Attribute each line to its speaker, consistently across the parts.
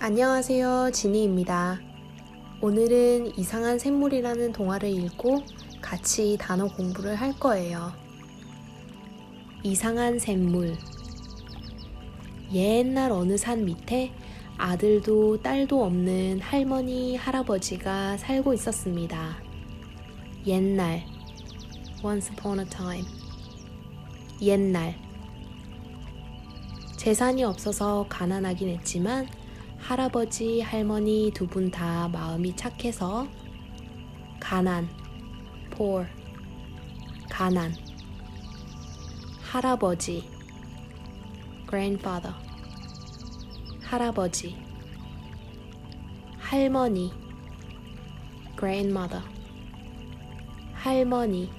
Speaker 1: 안녕하세요, 지니입니다. 오늘은 이상한 샘물이라는 동화를 읽고 같이 단어 공부를 할 거예요. 이상한 샘물. 옛날 어느 산 밑에 아들도 딸도 없는 할머니, 할아버지가 살고 있었습니다. 옛날, once upon a time. 옛날. 재산이 없어서 가난하긴 했지만 할아버지, 할머니 두 분 다 마음이 착해서 가난, poor, 가난, 할아버지, grandfather, 할아버지, 할머니, grandmother, 할머니,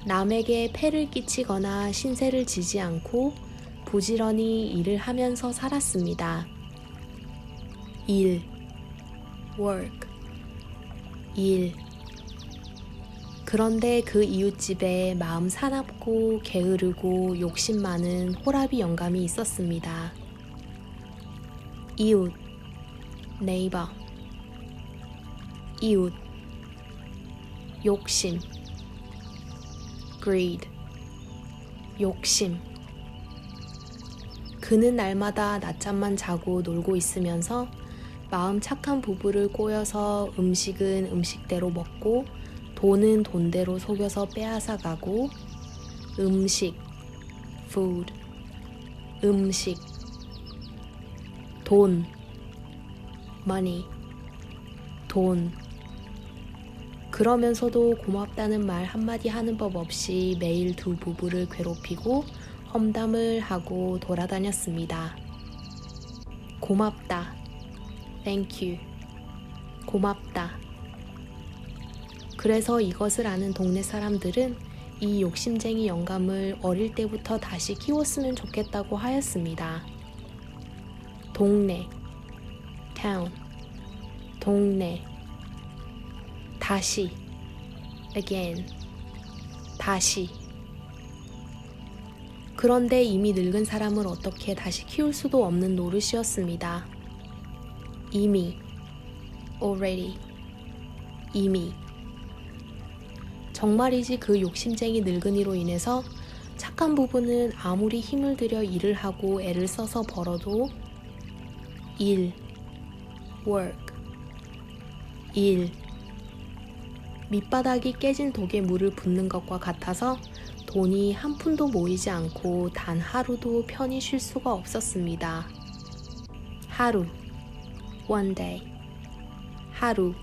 Speaker 1: 남에게 폐를 끼치거나 신세를 지지 않고 부지런히 일을 하면서 살았습니다. 일, work, 일. 그런데 그 이웃집에 마음 사납고 게으르고 욕심 많은 호라비 영감이 있었습니다. 이웃, neighbor, 이웃. 욕심, greed, 욕심. 그는 날마다 낮잠만 자고 놀고 있으면서 마음 착한 부부를 꼬여서 음식은 음식대로 먹고 돈은 돈대로 속여서 빼앗아 가고 음식, food, 음식, 돈, money, 돈. 그러면서도 고맙다는 말 한마디 하는 법 없이 매일 두 부부를 괴롭히고 험담을 하고 돌아다녔습니다. 고맙다. Thank you. 고맙다. 그래서 이것을 아는 동네 사람들은 이 욕심쟁이 영감을 어릴 때부터 다시 키웠으면 좋겠다고 하였습니다. 동네, town, 동네. 다시, again, 다시. 그런데 이미 늙은 사람을 어떻게 다시 키울 수도 없는 노릇이었습니다. 이미, already, 이미. 정말이지 그 욕심쟁이 늙은이로 인해서 착한 부부는 아무리 힘을 들여 일을 하고 애를 써서 벌어도 일, work, 일. 밑바닥이 깨진 독에 물을 붓는 것과 같아서 돈이 한 푼도 모이지 않고 단 하루도 편히 쉴 수가 없었습니다. 하루, one day, 하루.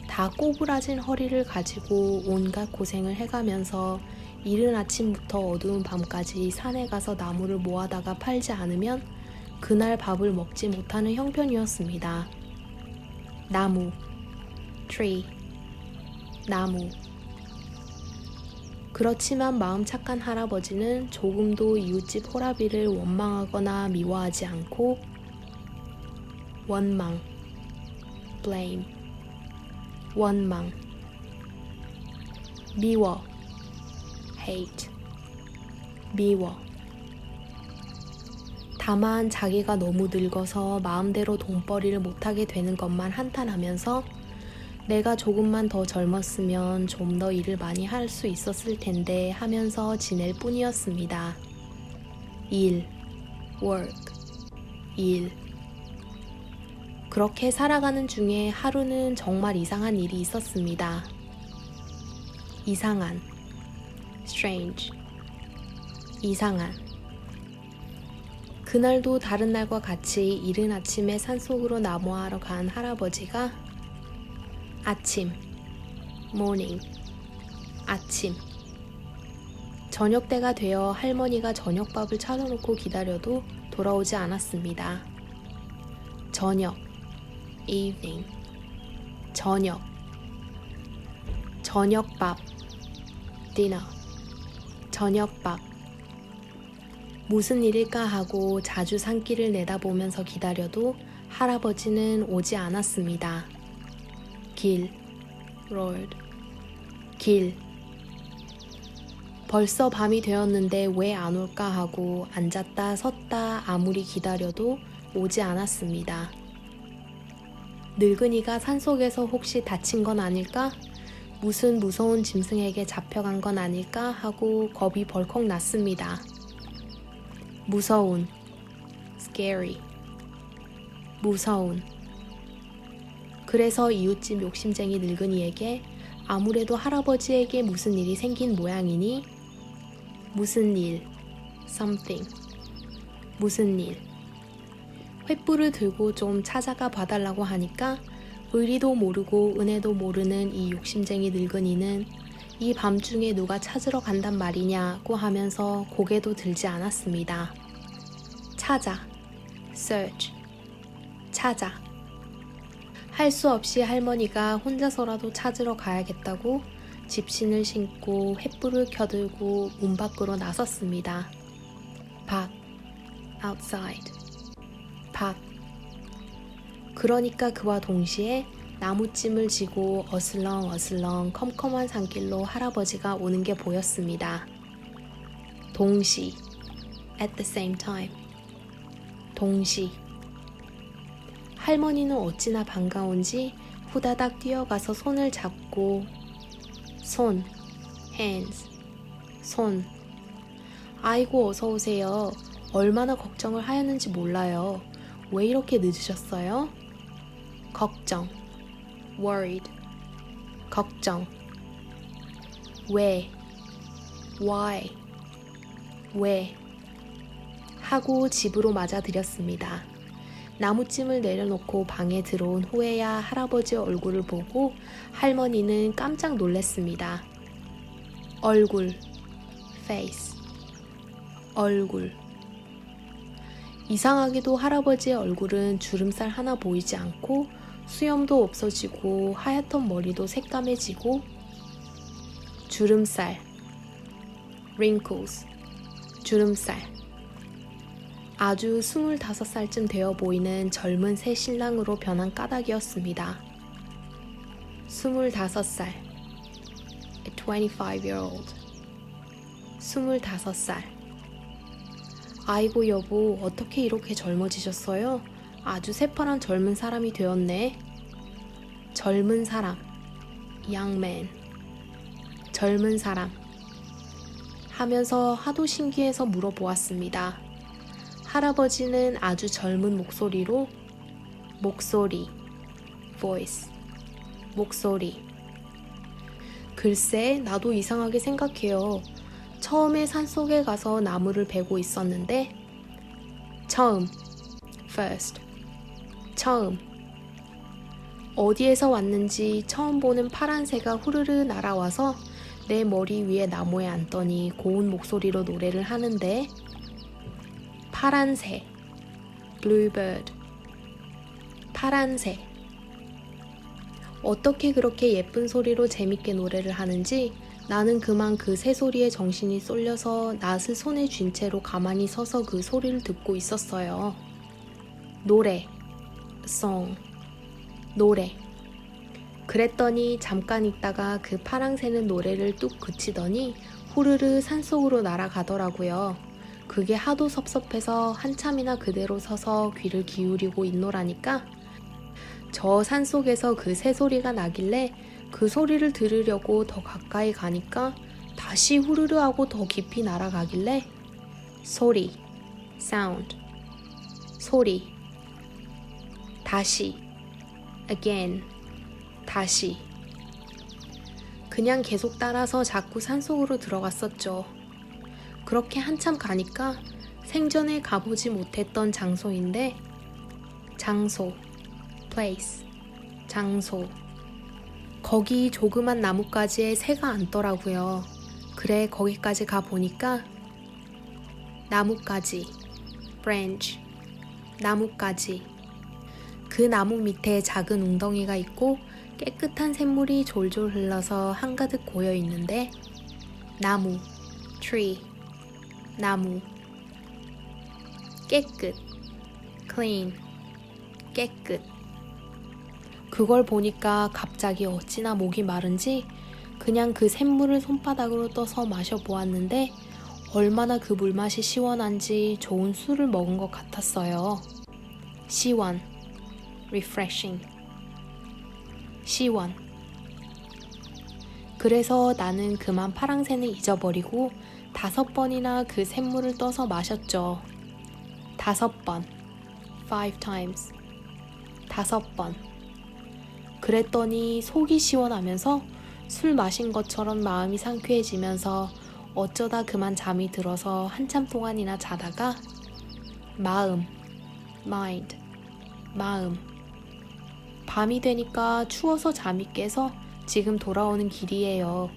Speaker 1: 다 꼬부라진 허리를 가지고 온갖 고생을 해가면서 이른 아침부터 어두운 밤까지 산에 가서 나무를 모아다가 팔지 않으면 그날 밥을 먹지 못하는 형편이었습니다. 나무, tree, 나무. 그렇지만 마음 착한 할아버지는 조금도 이웃집 호라비를 원망하거나 미워하지 않고 원망, blame, 원망, 미워, hate, 미워. 다만 자기가 너무 늙어서 마음대로 돈벌이를 못하게 되는 것만 한탄하면서 내가 조금만 더 젊었으면 좀 더 일을 많이 할 수 있었을 텐데 하면서 지낼 뿐이었습니다. 일, work, 일. 그렇게 살아가는 중에 하루는 정말 이상한 일이 있었습니다. 이상한, strange, 이상한. 그날도 다른 날과 같이 이른 아침에 산속으로 나무하러 간 할아버지가 아침, morning, 아침. 저녁 때가 되어 할머니가 저녁밥을 차려놓고 기다려도 돌아오지 않았습니다. 저녁, evening, 저녁. 저녁밥, dinner, 저녁밥. 무슨 일일까 하고 자주 산길을 내다보면서 기다려도 할아버지는 오지 않았습니다. 길, road, 길. 벌써 밤이 되었는데 왜 안 올까 하고 앉았다 섰다 아무리 기다려도 오지 않았습니다. 늙은이가 산속에서 혹시 다친 건 아닐까? 무슨 무서운 짐승에게 잡혀간 건 아닐까 하고 겁이 벌컥 났습니다. 무서운, scary, 무서운. 그래서 이웃집 욕심쟁이 늙은이에게 아무래도 할아버지에게 무슨 일이 생긴 모양이니 무슨 일, something, 무슨 일. 횃불을 들고 좀 찾아가 봐달라고 하니까 의리도 모르고 은혜도 모르는 이 욕심쟁이 늙은이는 이 밤중에 누가 찾으러 간단 말이냐고 하면서 고개도 들지 않았습니다. 찾아, search, 찾아. 할 수 없이 할머니가 혼자서라도 찾으러 가야겠다고 집신을 신고 횃불을 켜들고 문 밖으로 나섰습니다. 밖, outside, 밖. 그러니까 그와 동시에 나무찜을 지고 어슬렁어슬렁 컴컴한 산길로 할아버지가 오는 게 보였습니다. 동시, at the same time. 동시. 할머니는 어찌나 반가운지 후다닥 뛰어가서 손을 잡고 손, hands, 손. 아이고 어서 오세요. 얼마나 걱정을 하였는지 몰라요. 왜 이렇게 늦으셨어요? 걱정, worried, 걱정. 왜, why, 왜 하고 집으로 맞아들였습니다. 나무찜을 내려놓고 방에 들어온 후에야 할아버지 얼굴을 보고 할머니는 깜짝 놀랐습니다. 얼굴, face, 얼굴. 이상하게도 할아버지의 얼굴은 주름살 하나 보이지 않고 수염도 없어지고 하얗던 머리도 새까매지고 주름살, wrinkles, 주름살. 아주 25살쯤 되어 보이는 젊은 새 신랑으로 변한 까닭이었습니다. 25살, a 25-year-old. 25살. 아이고 여보, 어떻게 이렇게 젊어지셨어요? 아주 새파란 젊은 사람이 되었네. 젊은 사람, young man. 젊은 사람. 하면서 하도 신기해서 물어보았습니다. 할아버지는 아주 젊은 목소리로 목소리, voice, 목소리. 글쎄, 나도 이상하게 생각해요. 처음에 산속에 가서 나무를 베고 있었는데 처음, first, 처음. 어디에서 왔는지 처음 보는 파란 새가 후르르 날아와서 내 머리 위에 나무에 앉더니 고운 목소리로 노래를 하는데 파란 새, bluebird, 파란 새. 어떻게 그렇게 예쁜 소리로 재밌게 노래를 하는지 나는 그만 그 새소리에 정신이 쏠려서 낫을 손에 쥔 채로 가만히 서서 그 소리를 듣고 있었어요. 노래, song, 노래. 그랬더니 잠깐 있다가 그 파랑새는 노래를 뚝 그치더니 후르르 산속으로 날아가더라고요. 그게 하도 섭섭해서 한참이나 그대로 서서 귀를 기울이고 있노라니까 저 산속에서 그 새소리가 나길래 그 소리를 들으려고 더 가까이 가니까 다시 후르르 하고 더 깊이 날아가길래 소리, sound, 소리, 다시, again, 다시. 그냥 계속 따라서 자꾸 산속으로 들어갔었죠. 그렇게 한참 가니까 생전에 가보지 못했던 장소인데 장소, place, 장소. 거기 조그만 나뭇가지에 새가 앉더라고요. 그래 거기까지 가보니까 나뭇가지, branch, 나뭇가지. 그 나무 밑에 작은 웅덩이가 있고 깨끗한 샘물이 졸졸 흘러서 한가득 고여 있는데 나무, tree, 나무. 깨끗, clean, 깨끗. 그걸 보니까 갑자기 어찌나 목이 마른지 그냥 그 샘물을 손바닥으로 떠서 마셔보았는데 얼마나 그 물맛이 시원한지 좋은 술을 먹은 것 같았어요. 시원, refreshing. 시원. 그래서 나는 그만 파랑새는 잊어버리고 5번이나 그 샘물을 떠서 마셨죠. 5번. 5 times. 5번. 그랬더니 속이 시원하면서 술 마신 것처럼 마음이 상쾌해지면서 어쩌다 그만 잠이 들어서 한참 동안이나 자다가 마음, mind, 마음. 밤이 되니까 추워서 잠이 깨서 지금 돌아오는 길이에요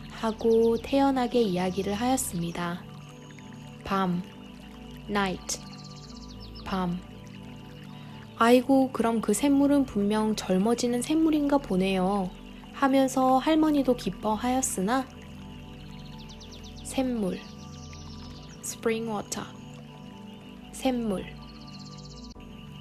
Speaker 1: 하고 태연하게 이야기를 하였습니다. 밤, night, 밤. 아이고, 그럼 그 샘물은 분명 젊어지는 샘물인가 보네요 하면서 할머니도 기뻐하였으나 샘물, spring water, 샘물.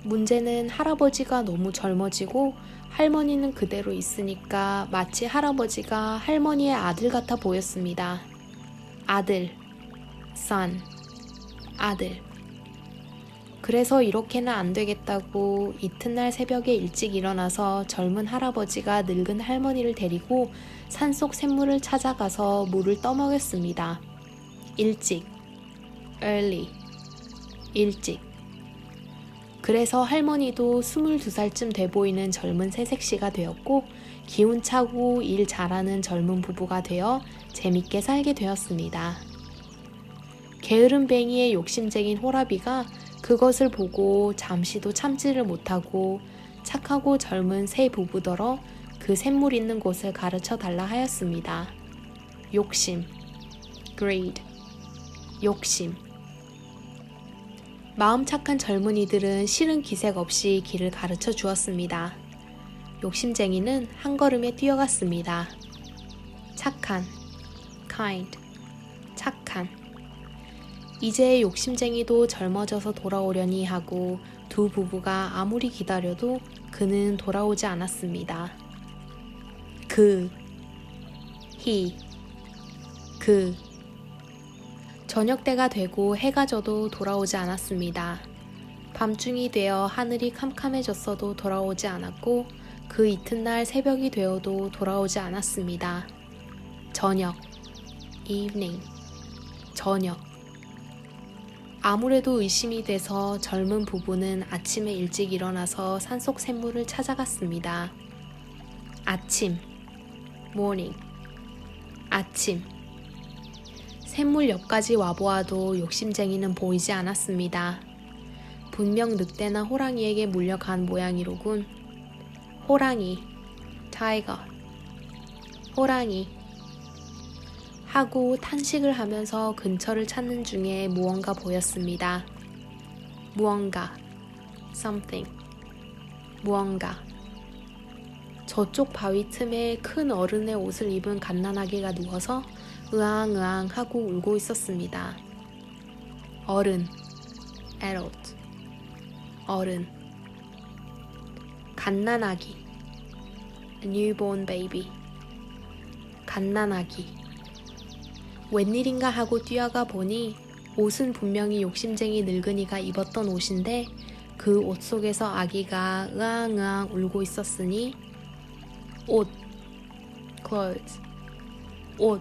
Speaker 1: 문제는 할아버지가 너무 젊어지고 할머니는 그대로 있으니까 마치 할아버지가 할머니의 아들 같아 보였습니다. 아들, son, 아들. 그래서 이렇게는 안 되겠다고 이튿날 새벽에 일찍 일어나서 젊은 할아버지가 늙은 할머니를 데리고 산속 샘물을 찾아가서 물을 떠먹였습니다. 일찍, early, 일찍. 그래서 할머니도 22살쯤 돼 보이는 젊은 새색시가 되었고 기운차고 일 잘하는 젊은 부부가 되어 재밌게 살게 되었습니다. 게으름뱅이의 욕심쟁인 호라비가 그것을 보고 잠시도 참지를 못하고 착하고 젊은 새 부부더러 그 샘물 있는 곳을 가르쳐 달라 하였습니다. 욕심, greed, 욕심. 마음 착한 젊은이들은 싫은 기색 없이 길을 가르쳐 주었습니다. 욕심쟁이는 한 걸음에 뛰어갔습니다. 착한, kind, 착한. 이제 욕심쟁이도 젊어져서 돌아오려니 하고 두 부부가 아무리 기다려도 그는 돌아오지 않았습니다. 그 저녁 때가 되고 해가 져도 돌아오지 않았습니다. 밤중이 되어 하늘이 캄캄해졌어도 돌아오지 않았고 그 이튿날 새벽이 되어도 돌아오지 않았습니다. 저녁, evening, 저녁. 아무래도 의심이 돼서 젊은 부부는 아침에 일찍 일어나서 산속 샘물을 찾아갔습니다. 아침, morning, 아침. 샘물 옆까지 와보아도 욕심쟁이는 보이지 않았습니다. 분명 늑대나 호랑이에게 물려간 모양이로군. 호랑이, 타이거, 호랑이. 하고 탄식을 하면서 근처를 찾는 중에 무언가 보였습니다. 무언가, something, 무언가. 저쪽 바위 틈에 큰 어른의 옷을 입은 갓난아기가 누워서 으앙으앙 하고 울고 있었습니다. 어른, adult, 어른. 갓난아기, newborn baby, 갓난아기. 웬일인가 하고 뛰어가 보니 옷은 분명히 욕심쟁이 늙은이가 입었던 옷인데 그 옷 속에서 아기가 으앙으앙 울고 있었으니 옷, clothes, 옷.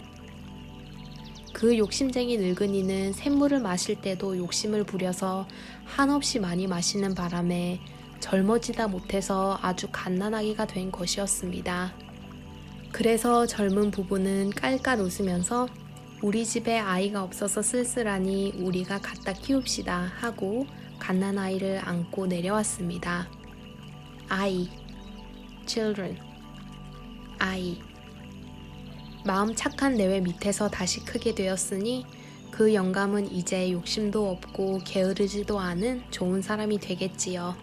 Speaker 1: 그 욕심쟁이 늙은이는 샘물을 마실 때도 욕심을 부려서 한없이 많이 마시는 바람에 젊어지다 못해서 아주 갓난아기가 된 것이었습니다. 그래서 젊은 부부는 깔깔 웃으면서 우리 집에 아이가 없어서 쓸쓸하니 우리가 갖다 키웁시다 하고 갓난아이를 안고 내려왔습니다. 아이, children, 아이. 마음 착한 내외 밑에서 다시 크게 되었으니 그 영감은 이제 욕심도 없고 게으르지도 않은 좋은 사람이 되겠지요.